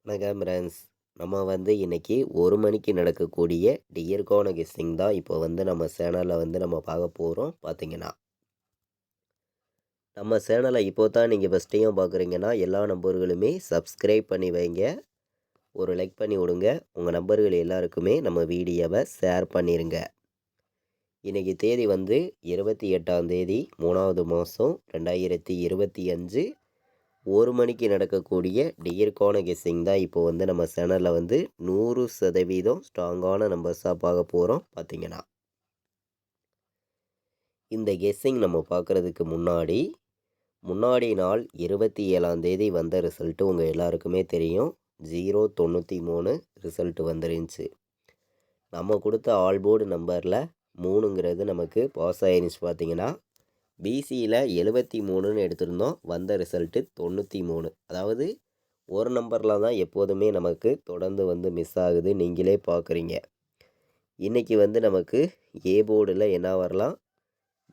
வணக்கம் ஃப்ரெண்ட்ஸ். நம்ம இன்னைக்கு 1 மணிக்கு நடக்கக்கூடிய டியர்கான கெஸ்ஸிங் தான் இப்போ நம்ம சேனலில் நம்ம பார்க்க போகிறோம். பார்த்தீங்கன்னா நம்ம சேனலை இப்போ தான் நீங்கள் ஃபஸ்ட் டைம் பார்க்குறீங்கன்னா எல்லா நம்பர்களுமே சப்ஸ்கிரைப் பண்ணி வைங்க. ஒரு லைக் பண்ணி விடுங்க. உங்கள் நம்பர்கள் எல்லாருக்குமே நம்ம வீடியோவை ஷேர் பண்ணிடுங்க. இன்றைக்கி தேதி 28ஆம் தேதி 3வது மாதம் 2025. 1 மணிக்கு நடக்கக்கூடிய டியர்கான கெஸ்ஸிங் தான் இப்போ நம்ம சேனலில் 100% ஸ்ட்ராங்கான நம்பர்ஸாக பார்க்க போகிறோம். பார்த்தீங்கன்னா இந்த கெஸ்ஸிங் நம்ம பார்க்குறதுக்கு முன்னாடி நாள் 27ஆம் தேதி வந்த ரிசல்ட்டு உங்கள் எல்லாருக்குமே தெரியும். 093 ரிசல்ட் வந்துருந்துச்சு. நம்ம கொடுத்த ஆல் போர்டு நம்பரில் 3ங்கிறது நமக்கு பாஸ் ஆயிருந்துச்சு. பார்த்தீங்கன்னா பிசியில் 73ன்னு எடுத்திருந்தோம். வந்த ரிசல்ட்டு 93. அதாவது ஒரு நம்பரில் தான் எப்போதுமே நமக்கு தொடர்ந்து மிஸ் ஆகுது. நீங்களே பார்க்குறீங்க. இன்றைக்கி நமக்கு ஏ போர்டில் என்ன வரலாம்,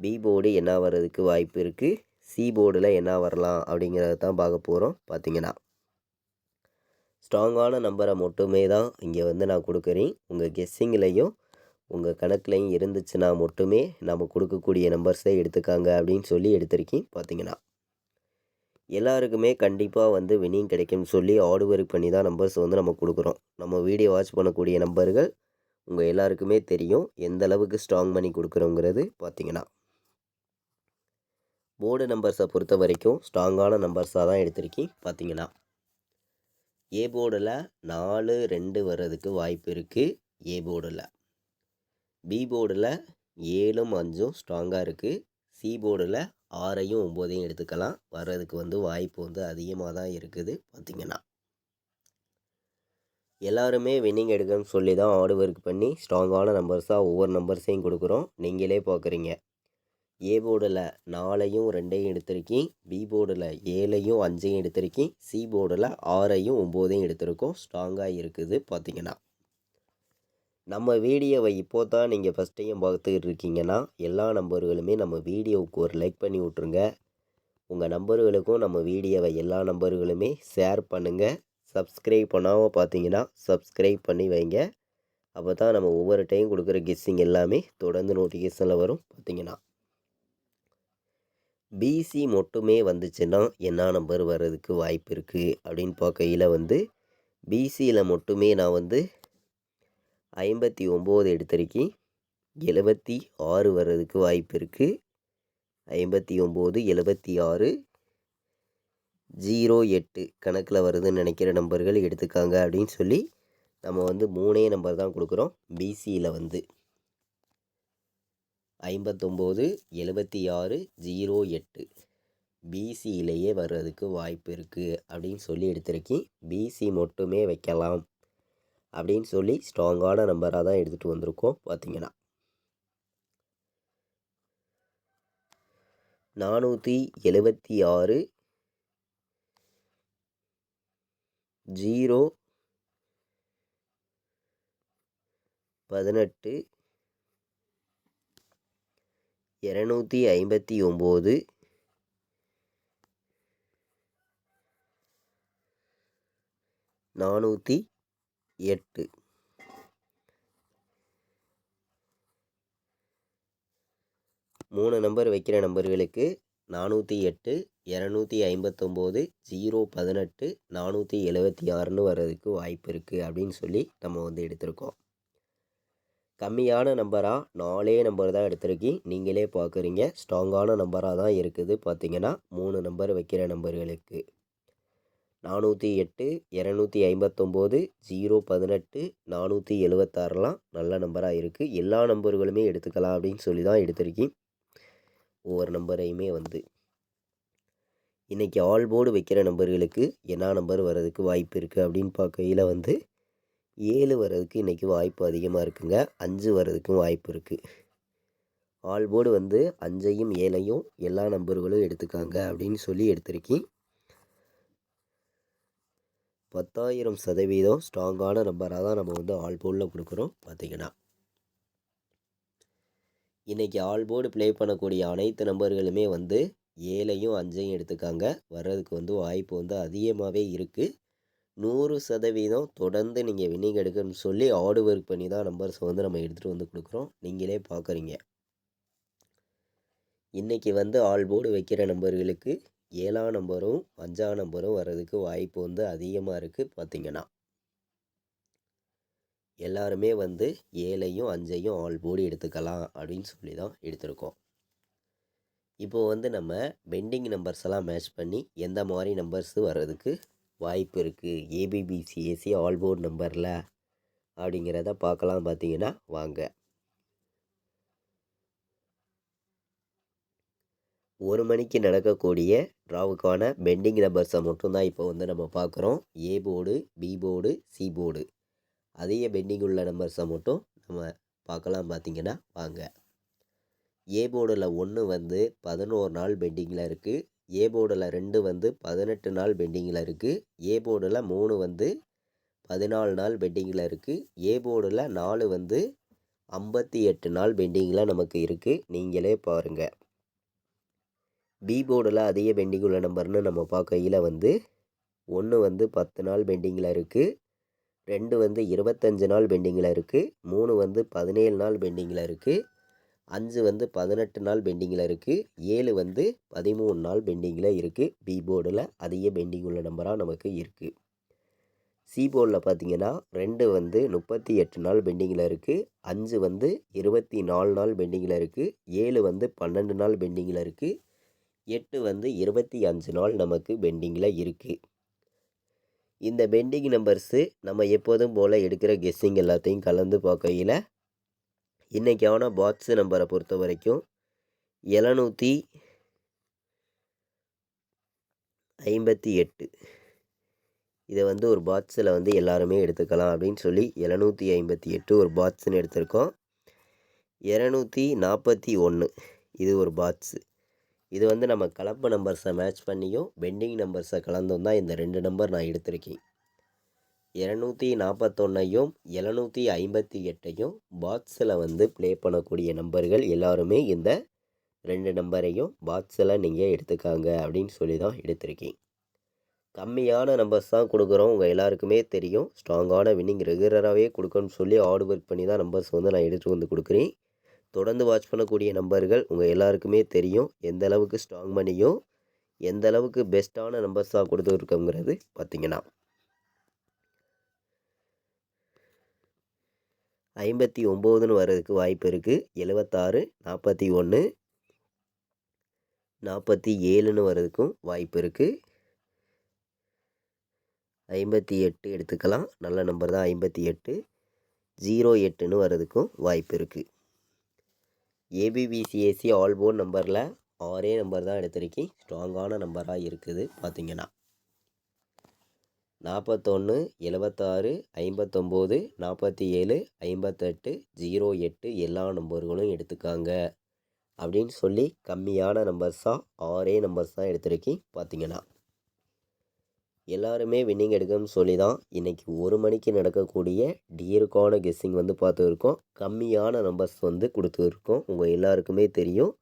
பி போர்டு என்ன வர்றதுக்கு வாய்ப்பு இருக்குது, சி போர்டில் என்ன வரலாம் அப்படிங்கிறத தான் பார்க்க போகிறோம். பார்த்தீங்கன்னா ஸ்ட்ராங்கான நம்பரை மட்டுமே தான் இங்கே நான் கொடுக்குறேன். உங்கள் கெஸ்ஸிங்லேயும் உங்கள் கணக்குலையும் இருந்துச்சுன்னா மட்டுமே நம்ம கொடுக்கக்கூடிய நம்பர்ஸை எடுத்துக்காங்க அப்படின்னு சொல்லி எடுத்திருக்கேன். பார்த்தீங்கன்னா எல்லாருக்குமே கண்டிப்பாக வின்னிங் கிடைக்கும்னு சொல்லி ஆர்டு ஒர்க் பண்ணி தான் நம்பர்ஸ் நம்ம கொடுக்குறோம். நம்ம வீடியோ வாட்ச் பண்ணக்கூடிய நம்பர்கள் உங்கள் எல்லாருக்குமே தெரியும் எந்த அளவுக்கு ஸ்ட்ராங் பண்ணி கொடுக்குறோங்கிறது. பார்த்தீங்கன்னா போர்டு நம்பர்ஸை பொறுத்த வரைக்கும் ஸ்ட்ராங்கான நம்பர்ஸாக தான் எடுத்திருக்கேன். பார்த்தீங்கன்னா ஏ போர்டில் 4 2 வர்றதுக்கு வாய்ப்பு இருக்குது. ஏ போர்டில் பி போர்டில் 7 5 ஸ்ட்ராங்காக இருக்குது. சி போர்டில் 6 9 எடுத்துக்கலாம். வர்றதுக்கு வாய்ப்பு அதிகமாக தான் இருக்குது. பார்த்திங்கன்னா எல்லாருமே வின்னிங் எடுக்கணும்னு சொல்லி தான் ஆர்டு ஒர்க் பண்ணி ஸ்ட்ராங்கான நம்பர்ஸாக ஒவ்வொரு நம்பர்ஸையும் கொடுக்குறோம். நீங்களே பார்க்குறீங்க. ஏ போர்டில் 4 2 எடுத்திருக்கேன். பி போர்டில் 7 5 எடுத்திருக்கேன். சி போர்டில் 6 9 எடுத்திருக்கோம். ஸ்ட்ராங்காக இருக்குது. பார்த்திங்கன்னா நம்ம வீடியோவை இப்போ தான் நீங்கள் ஃபஸ்ட் டைம் பார்த்துக்கிட்டு இருக்கீங்கன்னா எல்லா நம்பர்களுமே நம்ம வீடியோவுக்கு ஒரு லைக் பண்ணி விட்ருங்க. உங்கள் நம்பர்களுக்கும் நம்ம வீடியோவை எல்லா நம்பர்களுமே ஷேர் பண்ணுங்கள். சப்ஸ்கிரைப் பண்ணாமல் பார்த்தீங்கன்னா சப்ஸ்கிரைப் பண்ணி வைங்க. அப்போ தான் நம்ம ஒவ்வொரு டைம் கொடுக்குற கெஸ்ஸிங் எல்லாமே தொடர்ந்து நோட்டிஃபிகேஷனில் வரும். பார்த்தீங்கன்னா பிசி மட்டுமே வந்துச்சுன்னா என்ன நம்பர் வர்றதுக்கு வாய்ப்பு இருக்குது அப்படின்னு பார்க்கையில் பிசியில் மட்டுமே நான் 59 எடுத்திருக்கேன். 76 வர்றதுக்கு வாய்ப்பு இருக்குது. 59 76 08 கணக்கில் வருதுன்னு நினைக்கிற நம்பர்கள் எடுத்துக்காங்க அப்படின்னு சொல்லி நம்ம 3 நம்பர் தான் கொடுக்குறோம். பிசியில் 59 76 08 பிசியிலேயே வர்றதுக்கு வாய்ப்பு இருக்குது அப்படின்னு சொல்லி எடுத்திருக்கேன். பிசி மட்டுமே வைக்கலாம் அப்படின்னு சொல்லி ஸ்ட்ராங்கான நம்பராக தான் எடுத்துகிட்டு வந்திருக்கோம். பார்த்தீங்கன்னா 476 0 18 259 408 3 நம்பர் வைக்கிற நம்பர்களுக்கு 408 259 018 476ன்னு வர்றதுக்கு வாய்ப்பு இருக்குது அப்படின்னு சொல்லி நம்ம எடுத்திருக்கோம். கம்மியான நம்பராக 4 நம்பர் தான் எடுத்திருக்கேன். நீங்களே பார்க்குறீங்க. ஸ்ட்ராங்கான நம்பராக தான் இருக்குது. பார்த்தீங்கன்னா 3 நம்பர் வைக்கிற நம்பர்களுக்கு 408 259 018 476லாம் நல்ல நம்பராக இருக்குது. எல்லா நம்பர்களுமே எடுத்துக்கலாம் அப்படின்னு சொல்லி தான் எடுத்திருக்கேன். ஒவ்வொரு நம்பரையுமே இன்றைக்கி ஆல் போர்டு வைக்கிற நம்பர்களுக்கு என்ன நம்பர் வர்றதுக்கு வாய்ப்பு இருக்குது அப்படின்னு பார்க்கையில் 7 வர்றதுக்கு இன்றைக்கி வாய்ப்பு அதிகமாக இருக்குங்க. 5 வர்றதுக்கும் வாய்ப்பு இருக்குது. ஆல் போர்டு 5ஐயும் 7ஐயும் எல்லா நம்பர்களும் எடுத்துக்காங்க அப்படின்னு சொல்லி எடுத்திருக்கேன். 10,000% ஸ்ட்ராங்கான நம்பராக தான் நம்ம ஆல் போர்டில் கொடுக்குறோம். பார்த்திங்கன்னா இன்றைக்கி ஆல் போர்டு ப்ளே பண்ணக்கூடிய அனைத்து நம்பர்களுமே 7ஐயும் 5ஐயும் எடுத்துக்காங்க. வர்றதுக்கு வாய்ப்பு அதிகமாகவே இருக்குது. 100% தொடர்ந்து நீங்கள் வின்னிங் எடுக்கணும்னு சொல்லி ஹார்டு ஒர்க் பண்ணி தான் நம்பர்ஸை வந்து நம்ம எடுத்துகிட்டு வந்து கொடுக்குறோம். நீங்களே பார்க்குறீங்க. இன்றைக்கி வந்து ஆல் போர்டு வைக்கிற நம்பர்களுக்கு 7ஆம் நம்பரும் 5ஆம் நம்பரும் வர்றதுக்கு வாய்ப்பு வந்து அதிகமாக இருக்குது. பார்த்திங்கன்னா எல்லாருமே வந்து 7ஐயும் 5ஐயும் ஆல் போர்டு எடுத்துக்கலாம் அப்படின்னு சொல்லி தான் எடுத்திருக்கோம். இப்போது வந்து நம்ம பெண்டிங் நம்பர்ஸ் எல்லாம் மேட்ச் பண்ணி எந்த மாதிரி நம்பர்ஸு வர்றதுக்கு வாய்ப்பு இருக்குது ஏபிபிசிஎஸ்சி ஆல் போர்டு நம்பரில் அப்படிங்கிறத பார்க்கலாம். பார்த்தீங்கன்னா வாங்க. 1 மணிக்கு நடக்கக்கூடிய ட்ராவுக்கான பெண்டிங் நம்பர்ஸை மட்டும்தான் இப்போ வந்து நம்ம பார்க்குறோம். A board, B board, C board அதிக பெண்டிங் உள்ள நம்பர்ஸை மட்டும் நம்ம பார்க்கலாம். பார்த்தீங்கன்னா வாங்க. ஏ போர்டில் 1 வந்து 11 நாள் பெண்டிங்கில் இருக்குது. ஏ போர்டில் 2 வந்து 18 நாள் பெண்டிங்கில் இருக்குது. ஏ போர்டில் 3 வந்து 14 நாள் பெண்டிங்கில் இருக்குது. ஏ போர்டில் 4 வந்து 58 நாள் பெண்டிங்கில் நமக்கு இருக்குது. நீங்களே பாருங்கள். பி போர்டில் அதிக பெண்டிங் உள்ள நம்பர்னு நம்ம பார்க்கையில் வந்து 1 வந்து 10 நாள் பெண்டிங்கில் இருக்குது. 2 வந்து 25 நாள் பெண்டிங்கில் இருக்குது. 3 வந்து 17 நாள் பெண்டிங்கில் இருக்குது. 5 வந்து 18 நாள் பெண்டிங்கில் இருக்குது. 7 வந்து 13 நாள் பெண்டிங்கில் இருக்குது. பி போர்டில் அதிக பெண்டிங் உள்ள நம்பராக நமக்கு இருக்குது. சி போர்டில் பார்த்திங்கன்னா 2 வந்து 38 நாள் பெண்டிங்கில் இருக்குது. 5 வந்து 24 நாள் பெண்டிங்கில் இருக்குது. 7 வந்து 12 நாள் பெண்டிங்கில் இருக்குது. 8 வந்து 25 நாள் நமக்கு பெண்டிங்கில் இருக்குது. இந்த பெண்டிங் நம்பர்ஸு நம்ம எப்போதும் போல் எடுக்கிற கெஸ்ஸிங் எல்லாத்தையும் கலந்து பார்க்கையில் இன்றைக்கான பாக்ஸு நம்பரை பொறுத்த வரைக்கும் 758 இதை வந்து ஒரு பாக்ஸில் வந்து எல்லாருமே எடுத்துக்கலாம் அப்படின்னு சொல்லி 758 ஒரு பாக்ஸுன்னு எடுத்திருக்கோம். 241 இது ஒரு பாக்ஸு. இது வந்து நம்ம கலப்பு நம்பர்ஸை மேட்ச் பண்ணியும் பெண்டிங் நம்பர்ஸை கலந்தும் தான் இந்த 2 நம்பர் நான் எடுத்திருக்கேன். 241ஐயும் 758ஐயும் பாக்ஸில் வந்து ப்ளே பண்ணக்கூடிய நம்பர்கள் எல்லாருமே இந்த 2 நம்பரையும் பாக்ஸில் நீங்கள் எடுத்துக்காங்க அப்படின்னு சொல்லி தான் எடுத்திருக்கேன். கம்மியான நம்பர்ஸ் தான் கொடுக்குறோம். உங்கள் எல்லாருக்குமே தெரியும். ஸ்ட்ராங்கான வின்னிங் ரெகுலராகவே கொடுக்கணும்னு சொல்லி ஹார்ட் ஒர்க் பண்ணி தான் நம்பர்ஸ் வந்து நான் எடுத்துகிட்டு வந்து கொடுக்குறேன். தொடர்ந்து வாட்ச் பண்ணக்கூடிய நம்பர்கள் உங்கள் எல்லாருக்குமே தெரியும் எந்த அளவுக்கு ஸ்ட்ராங் பண்ணியும் எந்த அளவுக்கு பெஸ்ட்டான நம்பர்ஸாக கொடுத்துருக்கோங்கிறது. பார்த்திங்கன்னா 59ன்னு வர்றதுக்கு வாய்ப்பு இருக்குது. 76, 41, 47ன்னு வர்றதுக்கும் வாய்ப்பு இருக்குது. 58 எடுத்துக்கலாம். நல்ல நம்பர் தான் 58. 08ன்னு வர்றதுக்கும் வாய்ப்பு இருக்குது. ஏபிபிசிஎஸ்சி ஆல் போர்டு நம்பரில் 6 நம்பர் தான் எடுத்திருக்கேன். ஸ்ட்ராங்கான நம்பராக இருக்குது. பார்த்திங்கன்னா 41, 76, 59, 47, 58, 08 எல்லா நம்பர்களும் எடுத்துக்காங்க அப்படின்னு சொல்லி கம்மியான நம்பர்ஸாக 6 நம்பர்ஸ் தான் எடுத்திருக்கேன். பார்த்திங்கன்னா எல்லாருமே வின்னிங் எடுக்கணும்னு சொல்லி தான் இன்றைக்கி 1 மணிக்கு நடக்கக்கூடிய டியருக்கான கெஸ்ஸிங் வந்து பார்த்துருக்கோம். கம்மியான நம்பர்ஸ் வந்து கொடுத்துருக்கோம். உங்கள் எல்லாருக்குமே தெரியும்.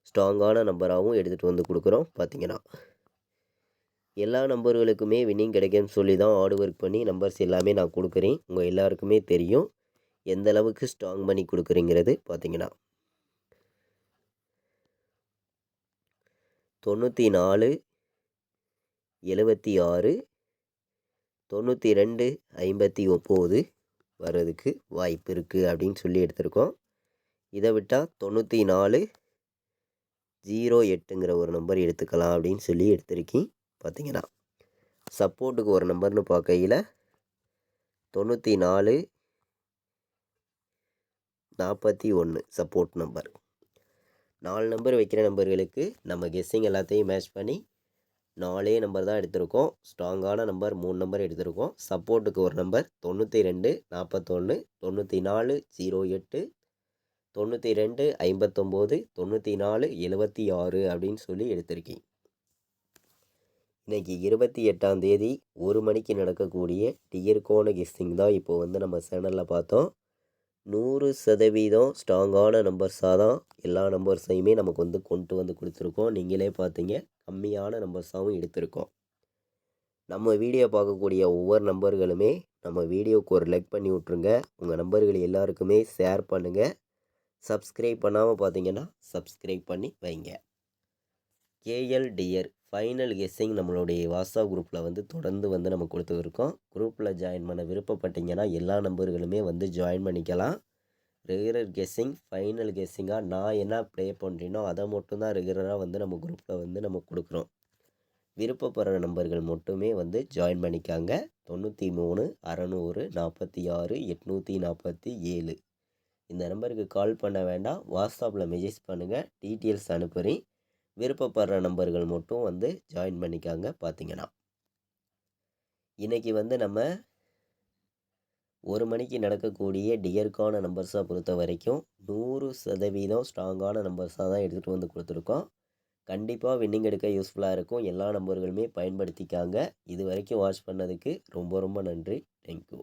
ஸ்ட்ராங்கான நம்பராகவும் எடுத்துகிட்டு வந்து கொடுக்குறோம். பார்த்திங்கன்னா எல்லா நம்பர்களுக்குமே வின்னிங் கிடைக்கும்னு சொல்லி தான் ஹார்ட் ஒர்க் பண்ணி நம்பர்ஸ் எல்லாமே நான் கொடுக்குறேன். உங்கள் எல்லாருக்குமே தெரியும் எந்த அளவுக்கு ஸ்ட்ராங் பண்ணி கொடுக்குறீங்கிறது. பார்த்திங்கன்னா 94, 76, 92, 59 வர்றதுக்கு வாய்ப்பு இருக்குது அப்படின்னு சொல்லி எடுத்திருக்கோம். இதை விட்டால் 94, 08ங்கிற ஒரு நம்பர் எடுத்துக்கலாம் அப்படின்னு சொல்லி எடுத்திருக்கேன். பார்த்திங்கன்னா சப்போர்ட்டுக்கு ஒரு நம்பர்னு பார்க்கையில் 94, 41 சப்போர்ட் நம்பர். 4 நம்பர் வைக்கிற நம்பர்களுக்கு நம்ம கெஸ்ஸிங் எல்லாத்தையும் மேட்ச் பண்ணி 4 நம்பர் தான் எடுத்திருக்கோம். ஸ்ட்ராங்கான நம்பர் 3 நம்பர் எடுத்திருக்கோம். சப்போர்ட்டுக்கு ஒரு நம்பர் 92, 41, 94, 08, 92, 59, 94, 76 அப்படின்னு சொல்லி எடுத்திருக்கேன். இன்றைக்கி 28ஆம் தேதி 1 மணிக்கு நடக்கக்கூடிய டியருக்கான கெஸ்ஸிங் தான் இப்போ வந்து நம்ம சேனலில் பார்த்தோம். 100% ஸ்ட்ராங்கான நம்பர்ஸாக தான் எல்லா நம்பர்ஸையுமே நமக்கு வந்து கொண்டு வந்து கொடுத்துருக்கோம். நீங்களே பார்த்தீங்க கம்மியான நம்பர்ஸாகவும் எடுத்திருக்கோம். நம்ம வீடியோ பார்க்கக்கூடிய ஒவ்வொரு நம்பர்களுமே நம்ம வீடியோவுக்கு ஒரு லைக் பண்ணி விட்ருங்க. உங்கள் நம்பர்கள் எல்லாருக்குமே ஷேர் பண்ணுங்கள். சப்ஸ்கிரைப் பண்ணாமல் பார்த்தீங்கன்னா சப்ஸ்கிரைப் பண்ணி வைங்க. கேஎல் டியர் ஃபைனல் கெஸ்ஸிங் நம்மளுடைய வாட்ஸ்அப் குரூப்பில் வந்து தொடர்ந்து வந்து நம்ம கொடுத்துருக்கோம். குரூப்பில் ஜாயின் பண்ண விருப்பப்பட்டீங்கன்னா எல்லா நம்பர்களுமே வந்து ஜாயின் பண்ணிக்கலாம். ரெகுலர் கெஸ்ஸிங், ஃபைனல் கெஸ்ஸிங்காக நான் என்ன ப்ளே பண்ணுறேனோ அதை மட்டும்தான் ரெகுலராக வந்து நம்ம குரூப்பில் வந்து நம்ம கொடுக்குறோம். விருப்பப்படுற நம்பர்கள் மட்டுமே வந்து ஜாயின் பண்ணிக்காங்க. 93 600 46 847 இந்த நம்பருக்கு கால் பண்ண வேண்டாம். வாட்ஸ்அப்பில் மெசேஜ் பண்ணுங்கள், டீட்டெயில்ஸ் அனுப்புகிறேன். விருப்பப்படுற நம்பர்கள் மட்டும் வந்து ஜாயின் பண்ணிக்காங்க. பார்த்தீங்கன்னா இன்றைக்கி வந்து நம்ம 1 மணிக்கு நடக்கக்கூடிய டியருக்கான நம்பர்ஸாக பொறுத்த வரைக்கும் 100% ஸ்ட்ராங்கான நம்பர்ஸாக தான் எடுத்துகிட்டு வந்து கொடுத்துருக்கோம். கண்டிப்பாக வின்னிங் எடுக்க யூஸ்ஃபுல்லாக இருக்கும். எல்லா நம்பர்களுமே பயன்படுத்திக்காங்க. இது வரைக்கும் வாட்ச் பண்ணதுக்கு ரொம்ப ரொம்ப நன்றி. தேங்க்யூ.